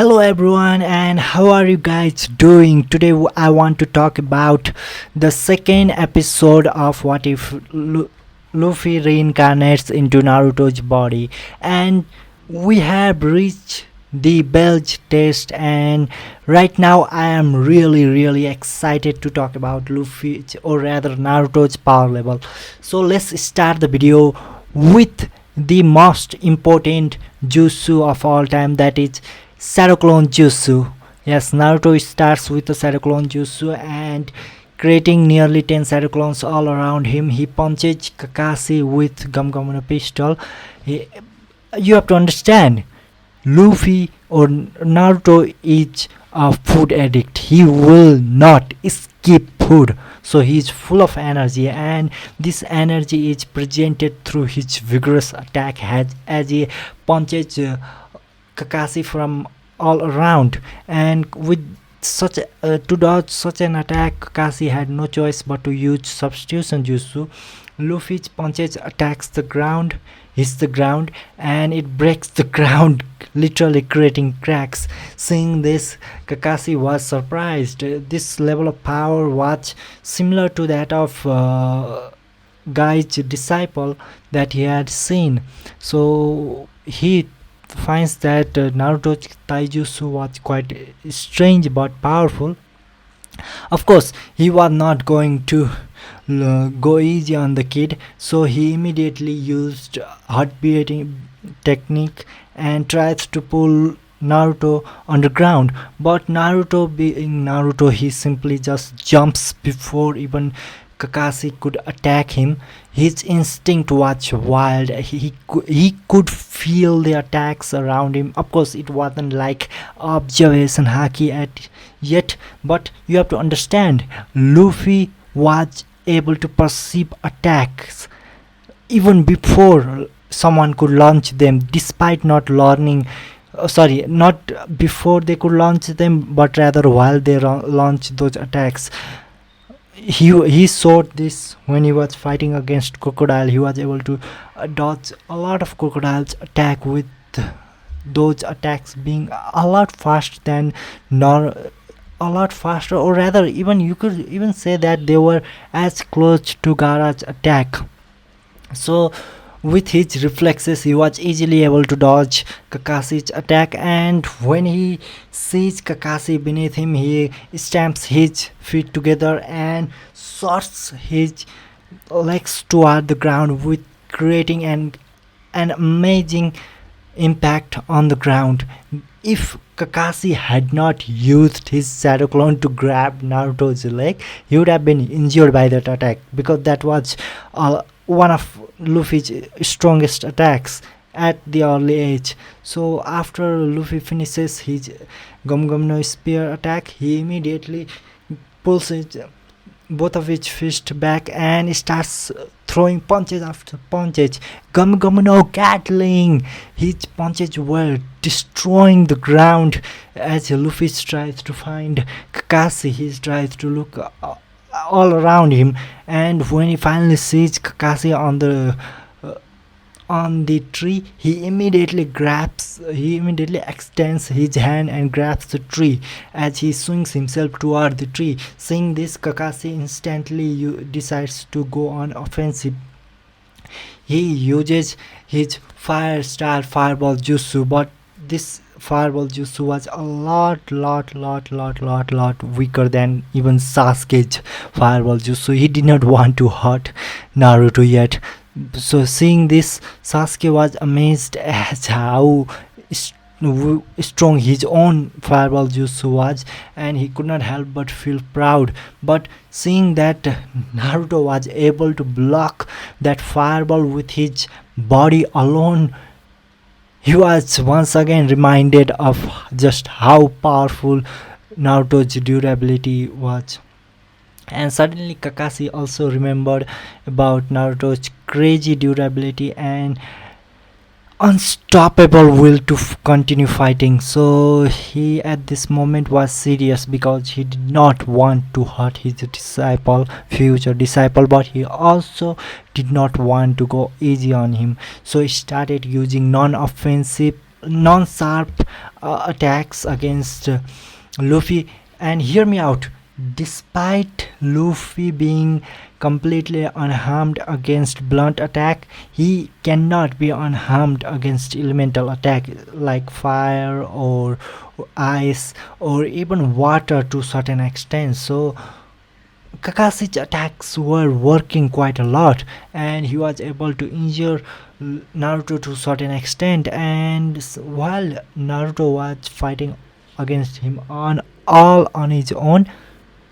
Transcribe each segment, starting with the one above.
Hello everyone, and how are you guys doing? Today I want to talk about the second episode of What If Luffy reincarnates into Naruto's body, and we have reached the belch test, and right now I am really excited to talk about Luffy, or rather Naruto's power level. So let's start the video with the most important jutsu of all time, that is Shadow Clone Jutsu. Yes, Naruto starts with the Shadow Clone Jutsu and creating nearly 10 Shadow Clones all around him. He punches Kakashi with Gum Gum no pistol. You have to understand, Luffy or Naruto is a food addict. He will not skip food. So he is full of energy, and this energy is presented through his vigorous attack as he punches Kakashi from all around. And with to dodge such an attack, Kakashi had no choice but to use substitution jutsu. Luffy's punches attacks the ground, hits the ground, and it breaks the ground, literally creating cracks. Seeing this, Kakashi was surprised. This level of power was similar to that of Guy's disciple that he had seen. So he finds that Naruto's taijutsu was quite strange but powerful. Of course, he was not going to go easy on the kid, so he immediately used heart beating technique and tries to pull Naruto underground. But Naruto, being Naruto, he simply just jumps before even Kakashi could attack him. His instinct was wild. He could feel the attacks around him. Of course, it wasn't like observation haki yet, but you have to understand, Luffy was able to perceive attacks even before someone could launch them, despite not learning. Not before they could launch them, but rather while they launch those attacks. He saw this when he was fighting against Crocodile. He was able to dodge a lot of Crocodile's attack, with those attacks being a lot faster than nor a lot faster, or rather, even you could even say that they were as close to Gaara's attack. So with his reflexes, he was easily able to dodge Kakashi's attack, and when he sees Kakashi beneath him, he stamps his feet together and sorts his legs toward the ground, with creating an amazing impact on the ground. If Kakashi had not used his Shadow Clone to grab Naruto's leg, he would have been injured by that attack, because that was one of Luffy's strongest attacks at the early age. So after Luffy finishes his Gum Gum no spear attack, he immediately pulls both of his fists back and starts throwing punches after punches. Gum Gum no Gatling! His punches were destroying the ground as Luffy tries to find Kakashi. He tries to look all around him, and when he finally sees Kakashi on the tree, he immediately extends his hand and grabs the tree as he swings himself toward the tree. Seeing this, Kakashi instantly decides to go on offensive. He uses his fire style fireball jutsu, but this fireball jutsu was a lot weaker than even Sasuke's fireball jutsu. He did not want to hurt Naruto yet. So seeing this, Sasuke was amazed at how strong his own fireball jutsu was, and he could not help but feel proud. But seeing that Naruto was able to block that fireball with his body alone, he was once again reminded of just how powerful Naruto's durability was. And suddenly Kakashi also remembered about Naruto's crazy durability and unstoppable will to continue fighting. So he at this moment was serious, because he did not want to hurt his future disciple, but he also did not want to go easy on him. So he started using non-offensive non-sharp attacks against Luffy. And hear me out. Despite Luffy being completely unharmed against blunt attack, he cannot be unharmed against elemental attack like fire or ice or even water to certain extent. So Kakashi's attacks were working quite a lot, and he was able to injure Naruto to certain extent. And while Naruto was fighting against him on all on his own,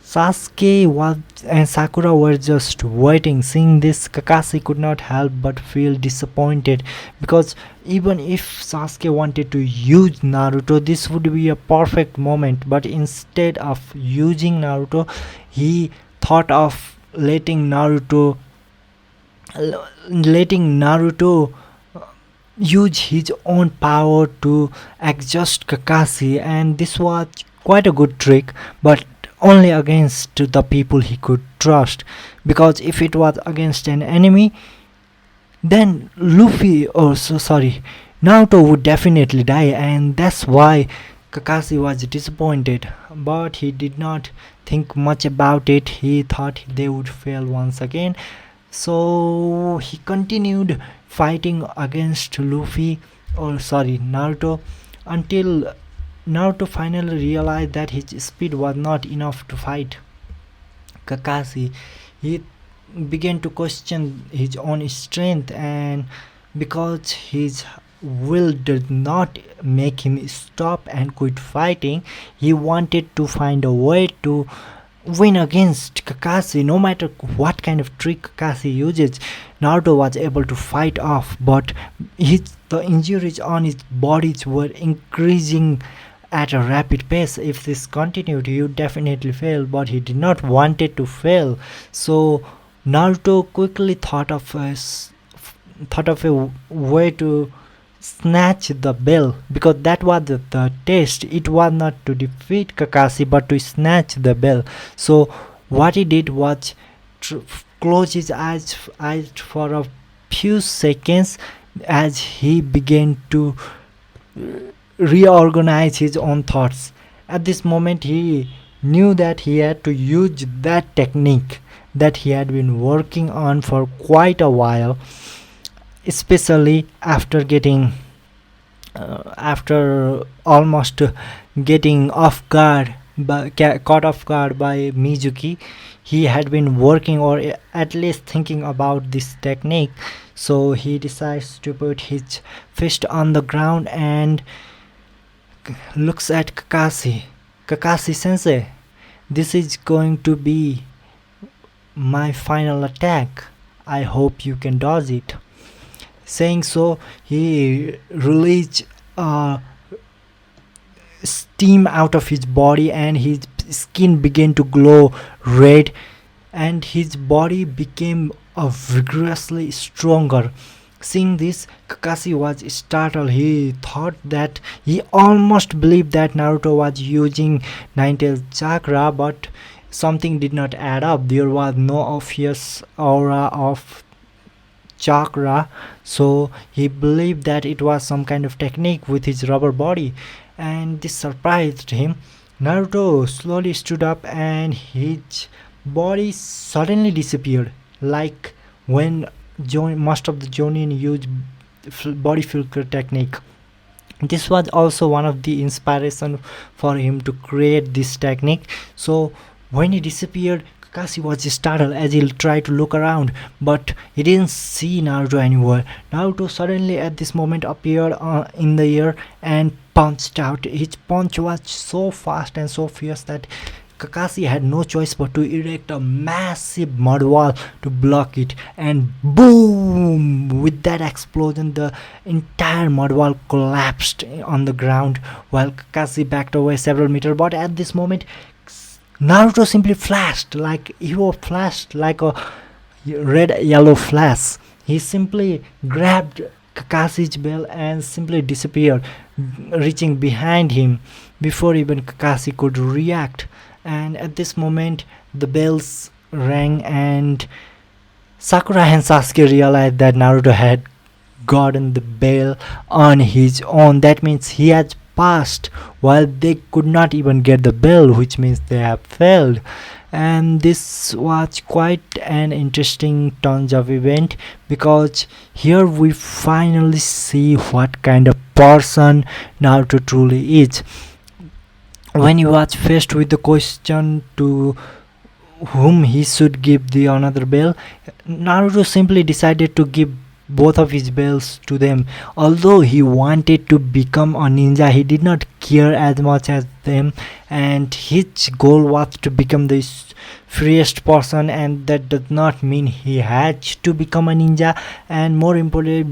Sasuke was and Sakura were just waiting. Seeing this, Kakashi could not help but feel disappointed, because even if Sasuke wanted to use Naruto, this would be a perfect moment. But instead of using Naruto, he thought of letting Naruto use his own power to adjust Kakashi, and this was quite a good trick, but only against the people he could trust. Because if it was against an enemy, then Naruto would definitely die, and that's why Kakashi was disappointed. But he did not think much about it. He thought they would fail once again, so he continued fighting against Naruto, until Naruto finally realized that his speed was not enough to fight Kakashi. He began to question his own strength, and because his will did not make him stop and quit fighting, he wanted to find a way to win against Kakashi. No matter what kind of trick Kakashi uses, Naruto was able to fight off, but the injuries on his bodies were increasing at a rapid pace. If this continued, he would definitely fail, but he did not want it to fail. So Naruto quickly thought of a way to snatch the bell, because that was the test. It was not to defeat Kakashi but to snatch the bell. So what he did was tr- close his eyes for a few seconds as he began to reorganize his own thoughts. At this moment, he knew that he had to use that technique that he had been working on for quite a while, especially after almost getting caught off guard by Mizuki. He had been working, or at least thinking about this technique. So he decides to put his fist on the ground and looks at Kakashi. Kakashi sensei, this is going to be my final attack. I hope you can dodge it. Saying so, he released steam out of his body, and his skin began to glow red, and his body became vigorously stronger. Seeing this, Kakashi was startled. He thought that he almost believed that Naruto was using Nine-Tails chakra, but something did not add up. There was no obvious aura of chakra, so he believed that it was some kind of technique with his rubber body, and this surprised him. Naruto slowly stood up, and his body suddenly disappeared, like when most of the Jonin use body filter technique. This was also one of the inspiration for him to create this technique. So when he disappeared, Kakashi was startled as he tried to look around, but he didn't see Naruto anywhere. Naruto suddenly at this moment appeared in the air and punched out. His punch was so fast and so fierce that Kakashi had no choice but to erect a massive mud wall to block it, and boom! With that explosion, the entire mud wall collapsed on the ground while Kakashi backed away several meters. But at this moment, Naruto simply flashed like a red yellow flash. He simply grabbed Kakashi's bell and simply disappeared, reaching behind him before even Kakashi could react. And at this moment, the bells rang, and Sakura and Sasuke realized that Naruto had gotten the bell on his own. That means he has passed while they could not even get the bell, which means they have failed. And this was quite an interesting turn of event, because here we finally see what kind of person Naruto truly is. When he was faced with the question to whom he should give the another bell, Naruto simply decided to give both of his bells to them. Although he wanted to become a ninja, he did not care as much as them, and his goal was to become the freest person, and that does not mean he had to become a ninja. And more importantly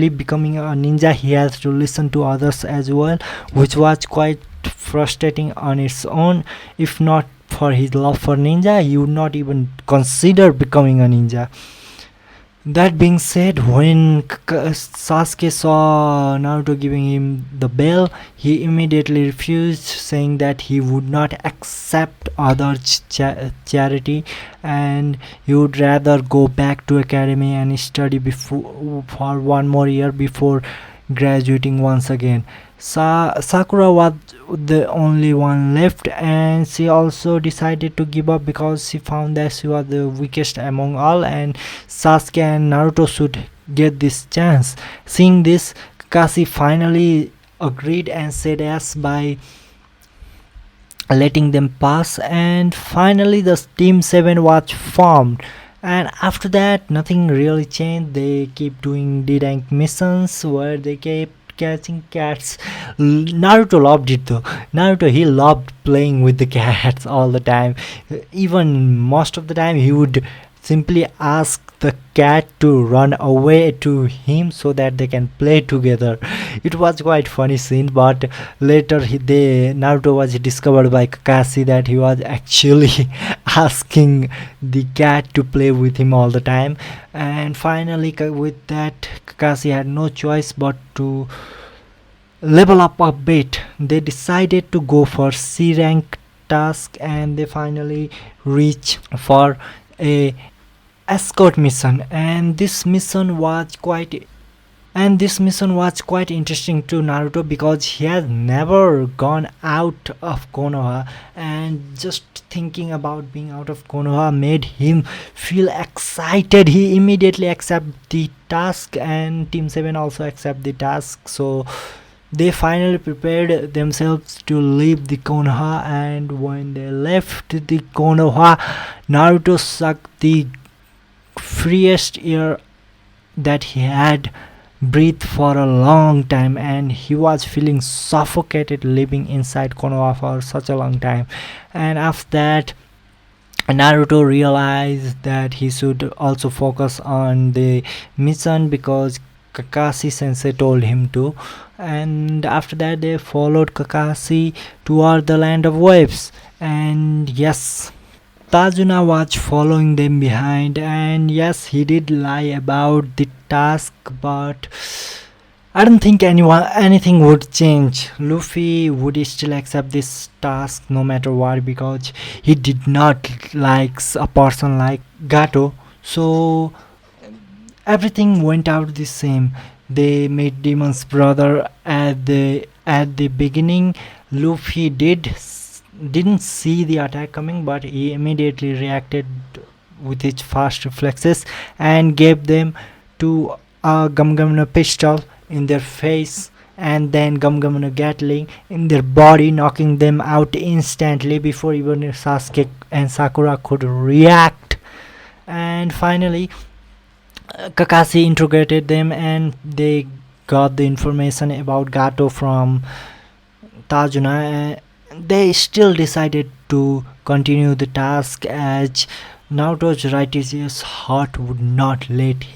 becoming a ninja, he has to listen to others as well, which was quite frustrating on its own. If not for his love for ninja, he would not even consider becoming a ninja. That being said, when Sasuke saw Naruto giving him the bell, he immediately refused, saying that he would not accept other charity, and he would rather go back to academy and study for one more year before graduating once again. Sakura was the only one left, and she also decided to give up because she found that she was the weakest among all, and Sasuke and Naruto should get this chance. Seeing this, Kakashi finally agreed and said yes by letting them pass, and finally the Team 7 was formed. And after that, nothing really changed. They keep doing D-rank missions where they kept catching cats. Naruto loved it though. Naruto, he loved playing with the cats all the time. Even most of the time he would simply ask the cat to run away to him so that they can play together. It was quite funny scene, but later Naruto was discovered by Kakashi that he was actually asking the cat to play with him all the time. And finally with that, Kakashi had no choice but to level up a bit. They decided to go for C rank task, and they finally reach for a escort mission, and this mission was quite interesting to Naruto, because he has never gone out of Konoha, and just thinking about being out of Konoha made him feel excited. He immediately accepted the task, and Team 7 also accept the task. So they finally prepared themselves to leave the Konoha, and when they left the Konoha, Naruto sucked the freest air that he had breathed for a long time, and he was feeling suffocated living inside Konoha for such a long time. And after that, Naruto realized that he should also focus on the mission, because Kakashi sensei told him to. And after that, they followed Kakashi toward the land of waves, and yes, Tajuna was following them behind, and yes, he did lie about the task, but I don't think anything would change. Luffy would still accept this task no matter what, because he did not like a person like Gato. So everything went out the same. They made Demon's brother at the beginning. Luffy didn't see the attack coming, but he immediately reacted with his fast reflexes and gave them to a Gum pistol in their face, and then Gum Gatling in their body, knocking them out instantly before even Sasuke and Sakura could react. And finally, Kakashi interrogated them, and they got the information about Gato from Tajuna. They still decided to continue the task, as Naruto's righteous heart would not let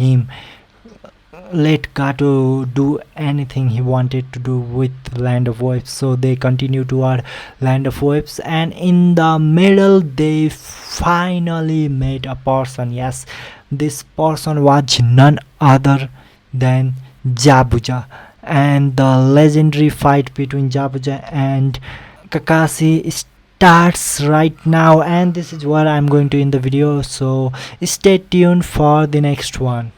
Gato do anything he wanted to do with Land of Waves. So they continue toward Land of Waves, and in the middle they finally met a person. Yes, this person was none other than Jabuja, and the legendary fight between Jabuja and Kakashi starts right now, and this is where I'm going to end the video, so stay tuned for the next one.